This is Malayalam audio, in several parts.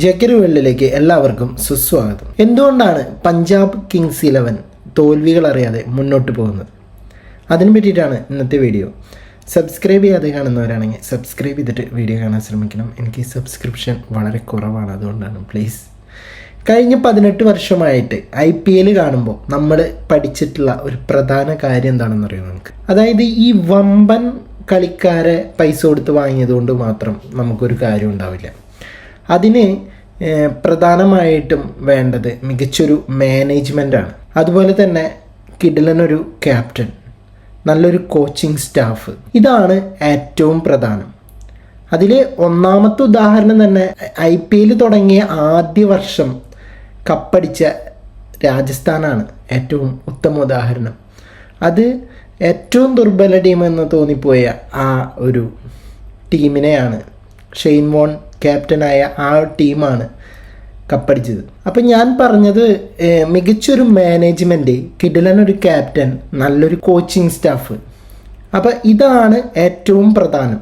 ജക്കറി വേൾഡിലേക്ക് എല്ലാവർക്കും സുസ്വാഗതം. എന്തുകൊണ്ടാണ് പഞ്ചാബ് കിങ്സ് 11 തോൽവികൾ അറിയാതെ മുന്നോട്ട് പോകുന്നത്? അതിനെ പറ്റിയിട്ടാണ് ഇന്നത്തെ വീഡിയോ. സബ്സ്ക്രൈബ് ചെയ്യാതെ കാണുന്നവരാണെങ്കിൽ സബ്സ്ക്രൈബ് ചെയ്തിട്ട് വീഡിയോ കാണാൻ ശ്രമിക്കണം. എനിക്ക് സബ്സ്ക്രിപ്ഷൻ വളരെ കുറവാണ്, അതുകൊണ്ടാണ്. പ്ലീസ്. കഴിഞ്ഞ 18 വർഷമായിട്ട് IPL കാണുമ്പോൾ നമ്മൾ പഠിച്ചിട്ടുള്ള ഒരു പ്രധാന കാര്യം എന്താണെന്ന് അറിയാം നമുക്ക്. അതായത് ഈ വമ്പൻ കളിക്കാരെ പൈസ കൊടുത്ത് വാങ്ങിയതുകൊണ്ട് മാത്രം നമുക്കൊരു കാര്യം ഉണ്ടാവില്ല. അതിന് പ്രധാനമായിട്ടും വേണ്ടത് മികച്ചൊരു മാനേജ്മെൻറ്റാണ്. അതുപോലെ തന്നെ കിടിലനൊരു ക്യാപ്റ്റൻ, നല്ലൊരു കോച്ചിങ് സ്റ്റാഫ്. ഇതാണ് ഏറ്റവും പ്രധാനം. അതിൽ ഒന്നാമത്തെ ഉദാഹരണം തന്നെ IPL തുടങ്ങിയ ആദ്യ വർഷം കപ്പടിച്ച രാജസ്ഥാനാണ് ഏറ്റവും ഉത്തമ ഉദാഹരണം. അത് ഏറ്റവും ദുർബല ടീമെന്ന് തോന്നിപ്പോയ ആ ഒരു ടീമിനെയാണ്, ഷെയ്ൻ വോൺ ക്യാപ്റ്റനായ ആ ടീമാണ് കപ്പടിച്ചത്. അപ്പം ഞാൻ പറഞ്ഞത് മികച്ചൊരു മാനേജ്മെൻറ്റ്, കിടിലനൊരു ക്യാപ്റ്റൻ, നല്ലൊരു കോച്ചിങ് സ്റ്റാഫ്. അപ്പം ഇതാണ് ഏറ്റവും പ്രധാനം.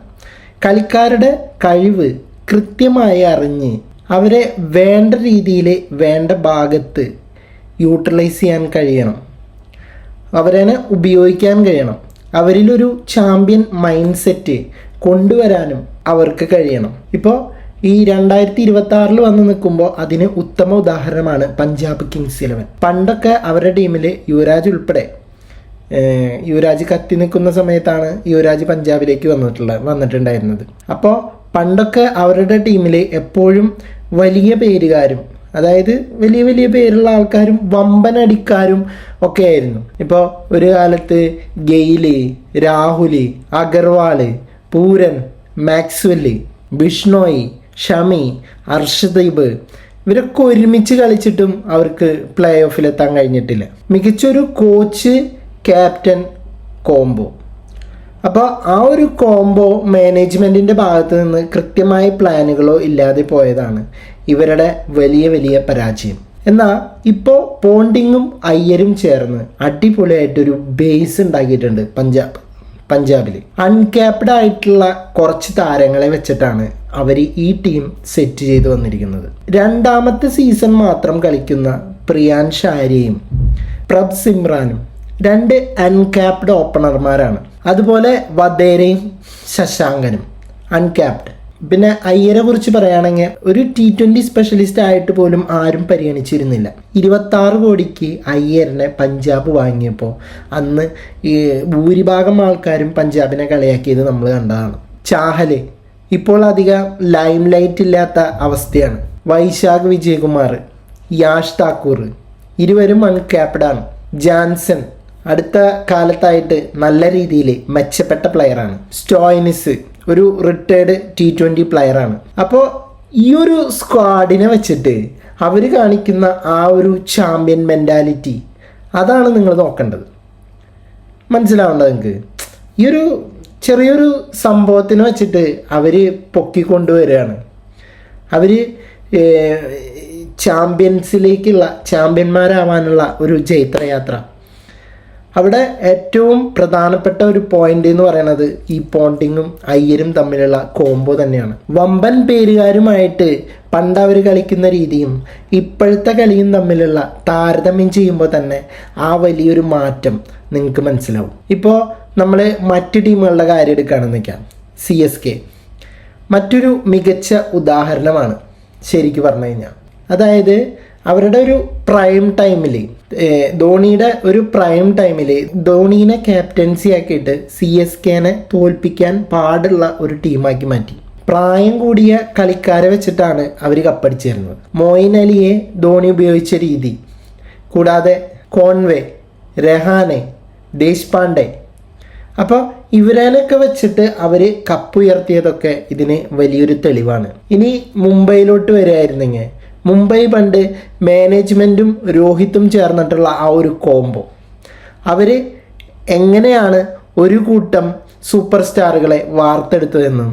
കളിക്കാരുടെ കഴിവ് കൃത്യമായി അറിഞ്ഞ് അവരെ വേണ്ട രീതിയിൽ വേണ്ട ഭാഗത്ത് യൂട്ടിലൈസ് ചെയ്യാൻ കഴിയണം, അവരെ ഉപയോഗിക്കാൻ കഴിയണം. അവരിലൊരു ചാമ്പ്യൻ മൈൻഡ് സെറ്റ് കൊണ്ടുവരാനും അവർക്ക് കഴിയണം. ഇപ്പോൾ ഈ 2026 വന്ന് നിൽക്കുമ്പോൾ അതിന് ഉത്തമ ഉദാഹരണമാണ് പഞ്ചാബ് കിങ്സ് 11. പണ്ടൊക്കെ അവരുടെ ടീമിൽ യുവരാജ് ഉൾപ്പെടെ, യുവരാജ് കത്തി നിൽക്കുന്ന സമയത്താണ് യുവരാജ് പഞ്ചാബിലേക്ക് വന്നിട്ടുണ്ടായിരുന്നത്. അപ്പോൾ പണ്ടൊക്കെ അവരുടെ ടീമിൽ എപ്പോഴും വലിയ പേരുകാരും, അതായത് വലിയ വലിയ പേരുള്ള ആൾക്കാരും വമ്പനടിക്കാരും ഒക്കെ ആയിരുന്നു. ഇപ്പോൾ ഒരു കാലത്ത് ഗെയില്, രാഹുല്, അഗർവാള്, പൂരൻ, മാക്സ്വെല്, ബിഷ്ണോയി, ഷമി, അർഷദീപ്, ഇവരൊക്കെ ഒരുമിച്ച് കളിച്ചിട്ടും അവർക്ക് പ്ലേ ഓഫിലെത്താൻ കഴിഞ്ഞിട്ടില്ല. മികച്ചൊരു കോച്ച് ക്യാപ്റ്റൻ കോംബോ. അപ്പോൾ ആ ഒരു കോംബോ മാനേജ്മെൻറ്റിൻ്റെ ഭാഗത്ത് നിന്ന് കൃത്യമായ പ്ലാനുകളോ ഇല്ലാതെ പോയതാണ് ഇവരുടെ വലിയ വലിയ പരാജയം. എന്നാൽ ഇപ്പോൾ പോണ്ടിങ്ങും അയ്യരും ചേർന്ന് അടിപൊളിയായിട്ടൊരു ബേസ് ഉണ്ടാക്കിയിട്ടുണ്ട് പഞ്ചാബിൽ. അൺക്യാപ്ഡ് ആയിട്ടുള്ള കുറച്ച് താരങ്ങളെ വെച്ചിട്ടാണ് അവർ ഈ ടീം സെറ്റ് ചെയ്ത് വന്നിരിക്കുന്നത്. രണ്ടാമത്തെ സീസൺ മാത്രം കളിക്കുന്ന പ്രിയാൻ ഷാരിയും പ്രഭ് സിമ്രാനും 2 അൺക്യാപ്ഡ് ഓപ്പണർമാരാണ്. അതുപോലെ വധേരയും ശശാങ്കനും അൺക്യാപ്ഡ്. പിന്നെ അയ്യരെ കുറിച്ച് പറയുകയാണെങ്കിൽ ഒരു T20 സ്പെഷ്യലിസ്റ്റ് ആയിട്ട് പോലും ആരും പരിഗണിച്ചിരുന്നില്ല. 26 കോടിക്ക് അയ്യറിനെ പഞ്ചാബ് വാങ്ങിയപ്പോൾ അന്ന് ഈ ഭൂരിഭാഗം ആൾക്കാരും പഞ്ചാബിനെ കളിയാക്കിയത് നമ്മൾ കണ്ടതാണ്. ചാഹല് ഇപ്പോൾ അധികം ലൈം ലൈറ്റ് ഇല്ലാത്ത അവസ്ഥയാണ്. വൈശാഖ് വിജയകുമാർ, യാഷ് താക്കൂർ, ഇരുവരും അൺക്യാപ്ഡാണ്. ജാൻസൺ അടുത്ത കാലത്തായിട്ട് നല്ല രീതിയിൽ മെച്ചപ്പെട്ട പ്ലെയറാണ്. സ്റ്റോയിനിസ് ഒരു റിട്ടയർഡ് T20 പ്ലെയറാണ്. അപ്പോൾ ഈ ഒരു സ്ക്വാഡിനെ വെച്ചിട്ട് അവർ കാണിക്കുന്ന ആ ഒരു ചാമ്പ്യൻ മെൻറ്റാലിറ്റി, അതാണ് നിങ്ങൾ നോക്കേണ്ടത്. മനസ്സിലാവേണ്ടത് നിങ്ങൾക്ക്. ഈ ഒരു ചെറിയൊരു സംഭവത്തിനെ വെച്ചിട്ട് അവർ പൊക്കിക്കൊണ്ടുവരികയാണ്. അവർ ചാമ്പ്യന്മാരാവാനുള്ള ഒരു ജൈത്രയാത്ര. അവിടെ ഏറ്റവും പ്രധാനപ്പെട്ട ഒരു പോയിന്റ് എന്ന് പറയുന്നത് ഈ പോണ്ടിങ്ങും അയ്യരും തമ്മിലുള്ള കോംബോ തന്നെയാണ്. വമ്പൻ പേരുകാരുമായിട്ട് പണ്ട് അവർ കളിക്കുന്ന രീതിയും ഇപ്പോഴത്തെ കളിയും തമ്മിലുള്ള താരതമ്യം ചെയ്യുമ്പോൾ തന്നെ ആ വലിയൊരു മാറ്റം നിങ്ങൾക്ക് മനസ്സിലാവും. ഇപ്പോൾ നമ്മൾ മറ്റ് ടീമുകളുടെ കാര്യം എടുക്കുകയാണെന്ന് വയ്ക്കാം. CSK മറ്റൊരു മികച്ച ഉദാഹരണമാണ് ശരിക്കും പറഞ്ഞു കഴിഞ്ഞാൽ. അതായത് അവരുടെ ഒരു പ്രൈം ടൈമിൽ, ധോണിയുടെ ഒരു പ്രൈം ടൈമിൽ ധോണീനെ ക്യാപ്റ്റൻസി ആക്കിയിട്ട് CSKനെ തോൽപ്പിക്കാൻ പാടുള്ള ഒരു ടീമാക്കി മാറ്റി. പ്രായം കൂടിയ കളിക്കാരെ വെച്ചിട്ടാണ് അവർ കപ്പടിച്ചിരുന്നത്. മോയിൻ അലിയെ ധോണി ഉപയോഗിച്ച രീതി, കൂടാതെ കോൺവേ, രഹാനെ, ദേശ്പാണ്ഡെ, അപ്പോൾ ഇവരേനൊക്കെ വെച്ചിട്ട് അവർ കപ്പുയർത്തിയതൊക്കെ ഇതിന് വലിയൊരു തെളിവാണ്. ഇനി മുംബൈയിലോട്ട് വരികയായിരുന്നെങ്കിൽ, മുംബൈ പണ്ട് മാനേജ്മെൻറ്റും രോഹിത്തും ചേർന്നിട്ടുള്ള ആ ഒരു കോംബോ, അവർ എങ്ങനെയാണ് ഒരു കൂട്ടം സൂപ്പർ സ്റ്റാറുകളെ വാർത്തെടുത്തതെന്നും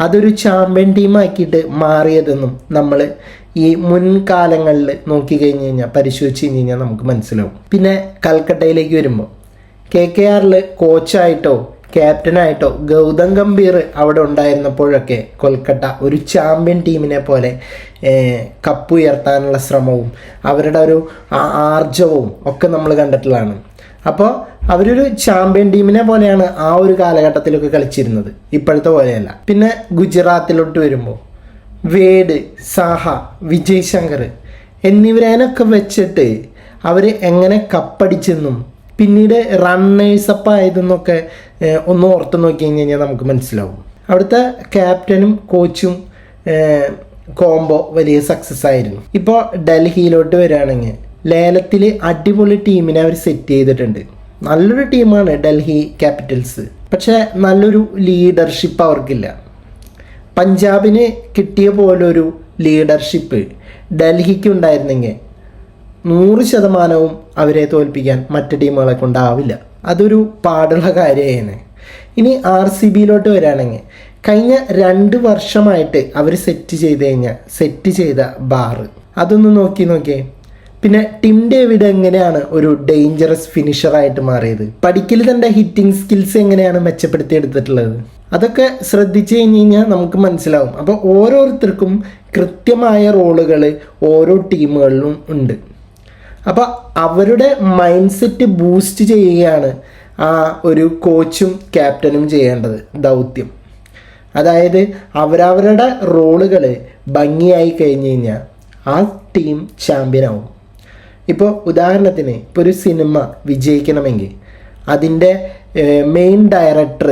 അതൊരു ചാമ്പ്യൻ ടീമാക്കിയിട്ട് മാറിയതെന്നും നമ്മൾ ഈ മുൻകാലങ്ങളിൽ നോക്കിക്കഴിഞ്ഞ് കഴിഞ്ഞാൽ, പരിശോധിച്ച് കഴിഞ്ഞ് കഴിഞ്ഞാൽ നമുക്ക് മനസ്സിലാവും. പിന്നെ കൽക്കട്ടയിലേക്ക് വരുമ്പോൾ KKRൽ കോച്ചായിട്ടോ ക്യാപ്റ്റനായിട്ടോ ഗൗതം ഗംഭീർ അവിടെ ഉണ്ടായിരുന്നപ്പോഴൊക്കെ കൊൽക്കത്ത ഒരു ചാമ്പ്യൻ ടീമിനെ പോലെ കപ്പ് ഉയർത്താനുള്ള ശ്രമവും അവരുടെ ഒരു ആർജവവും ഒക്കെ നമ്മൾ കണ്ടിട്ടുള്ളതാണ്. അപ്പോൾ അവരൊരു ചാമ്പ്യൻ ടീമിനെ പോലെയാണ് ആ ഒരു കാലഘട്ടത്തിലൊക്കെ കളിച്ചിരുന്നത്, ഇപ്പോഴത്തെ പോലെയല്ല. പിന്നെ ഗുജറാത്തിലോട്ട് വരുമ്പോൾ വേഡ്, സാഹ, വിജയ് ശങ്കർ എന്നിവരേനൊക്കെ വെച്ചിട്ട് അവർ എങ്ങനെ കപ്പടിച്ചെന്നും പിന്നീട് റണ്ണേഴ്സപ്പ് ആയതെന്നൊക്കെ ഒന്ന് ഓർത്ത് നോക്കി കഴിഞ്ഞാൽ നമുക്ക് മനസ്സിലാവും. അവിടുത്തെ ക്യാപ്റ്റനും കോച്ചും കോംബോ വലിയ സക്സസ് ആയിരുന്നു. ഇപ്പോൾ ഡൽഹിയിലോട്ട് വരികയാണെങ്കിൽ ലേലത്തിൽ അടിപൊളി ടീമിനെ അവർ സെറ്റ് ചെയ്തിട്ടുണ്ട്. നല്ലൊരു ടീമാണ് ഡൽഹി ക്യാപിറ്റൽസ്. പക്ഷേ നല്ലൊരു ലീഡർഷിപ്പ് അവർക്കില്ല. പഞ്ചാബിന് കിട്ടിയ പോലൊരു ലീഡർഷിപ്പ് ഡൽഹിക്ക് ഉണ്ടായിരുന്നെങ്കിൽ 100% അവരെ തോൽപ്പിക്കാൻ മറ്റ് ടീമുകളെ കൊണ്ടാവില്ല. അതൊരു പാടുള്ള കാര്യമാണ്. ഇനി RCBയിലോട്ട് വരികയാണെങ്കിൽ കഴിഞ്ഞ 2 വർഷമായിട്ട് അവർ സെറ്റ് ചെയ്ത ബാറ് അതൊന്ന് നോക്കിയേ. പിന്നെ ടിം ഡേവിഡ് എങ്ങനെയാണ് ഒരു ഡേഞ്ചറസ് ഫിനിഷറായിട്ട് മാറിയത്, പഠിക്കൽ തൻ്റെ ഹിറ്റിംഗ് സ്കിൽസ് എങ്ങനെയാണ് മെച്ചപ്പെടുത്തിയെടുത്തിട്ടുള്ളത്, അതൊക്കെ ശ്രദ്ധിച്ചു കഴിഞ്ഞാൽ നമുക്ക് മനസ്സിലാവും. അപ്പോൾ ഓരോരുത്തർക്കും കൃത്യമായ റോളുകൾ ഓരോ ടീമുകളിലും ഉണ്ട്. അപ്പോൾ അവരുടെ മൈൻഡ് സെറ്റ് ബൂസ്റ്റ് ചെയ്യുകയാണ് ആ ഒരു കോച്ചും ക്യാപ്റ്റനും ചെയ്യേണ്ടത് ദൗത്യം. അതായത് അവരവരുടെ റോളുകൾ ഭംഗിയായി കഴിഞ്ഞ് കഴിഞ്ഞാൽ ആ ടീം ചാമ്പ്യനാവും. ഇപ്പോൾ ഉദാഹരണത്തിന് ഇപ്പോൾ ഒരു സിനിമ വിജയിക്കണമെങ്കിൽ അതിൻ്റെ മെയിൻ ഡയറക്ടർ,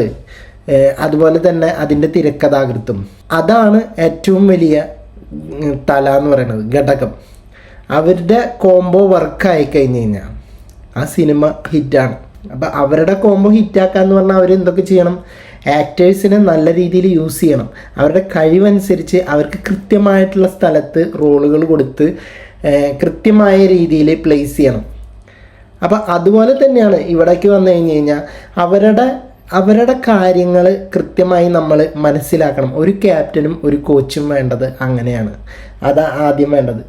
അതുപോലെ തന്നെ അതിൻ്റെ തിരക്കഥാകൃത്തും, അതാണ് ഏറ്റവും വലിയ തല എന്ന് പറയുന്നത്, ഘടകം. അവരുടെ കോംബോ വർക്കായി കഴിഞ്ഞ് കഴിഞ്ഞാൽ ആ സിനിമ ഹിറ്റാണ്. അപ്പം അവരുടെ കോംബോ ഹിറ്റാക്കാന്ന് പറഞ്ഞാൽ അവർ എന്തൊക്കെ ചെയ്യണം? ആക്ടേഴ്സിനെ നല്ല രീതിയിൽ യൂസ് ചെയ്യണം. അവരുടെ കഴിവനുസരിച്ച് അവർക്ക് കൃത്യമായിട്ടുള്ള സ്ഥലത്ത് റോളുകൾ കൊടുത്ത് കൃത്യമായ രീതിയിൽ പ്ലേസ് ചെയ്യണം. അപ്പം അതുപോലെ തന്നെയാണ് ഇവിടേക്ക് വന്നു കഴിഞ്ഞ് കഴിഞ്ഞാൽ അവരുടെ കാര്യങ്ങൾ കൃത്യമായി നമ്മൾ മനസ്സിലാക്കണം. ഒരു ക്യാപ്റ്റനും ഒരു കോച്ചും വേണ്ടത് അങ്ങനെയാണ്. അതാ ആദ്യം വേണ്ടത്.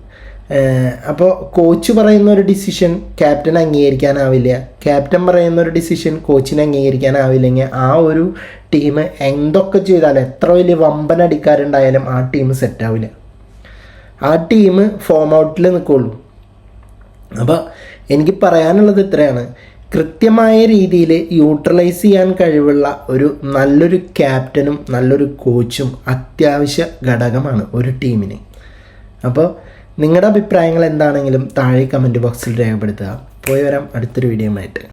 അപ്പോൾ കോച്ച് പറയുന്ന ഒരു ഡിസിഷൻ ക്യാപ്റ്റൻ അംഗീകരിക്കാനാവില്ല, ക്യാപ്റ്റൻ പറയുന്ന ഒരു ഡിസിഷൻ കോച്ചിനെ അംഗീകരിക്കാനാവില്ലെങ്കിൽ ആ ഒരു ടീം എന്തൊക്കെ ചെയ്താലും എത്ര വലിയ വമ്പൻ അടിക്കാരുണ്ടായാലും ആ ടീം സെറ്റാവില്ല. ആ ടീം ഫോം ഔട്ടിൽ നിൽക്കുള്ളൂ. അപ്പോൾ എനിക്ക് പറയാനുള്ളത് ഇത്രയാണ്. കൃത്യമായ രീതിയിൽ യൂട്ടിലൈസ് ചെയ്യാൻ കഴിവുള്ള ഒരു നല്ലൊരു ക്യാപ്റ്റനും നല്ലൊരു കോച്ചും അത്യാവശ്യ ഘടകമാണ് ഒരു ടീമിന്. അപ്പോൾ നിങ്ങളുടെ അഭിപ്രായങ്ങൾ എന്താണെങ്കിലും താഴെ കമൻറ്റ് ബോക്സിൽ രേഖപ്പെടുത്തുക. പോയി വരാം അടുത്തൊരു വീഡിയോ ആയിട്ട്.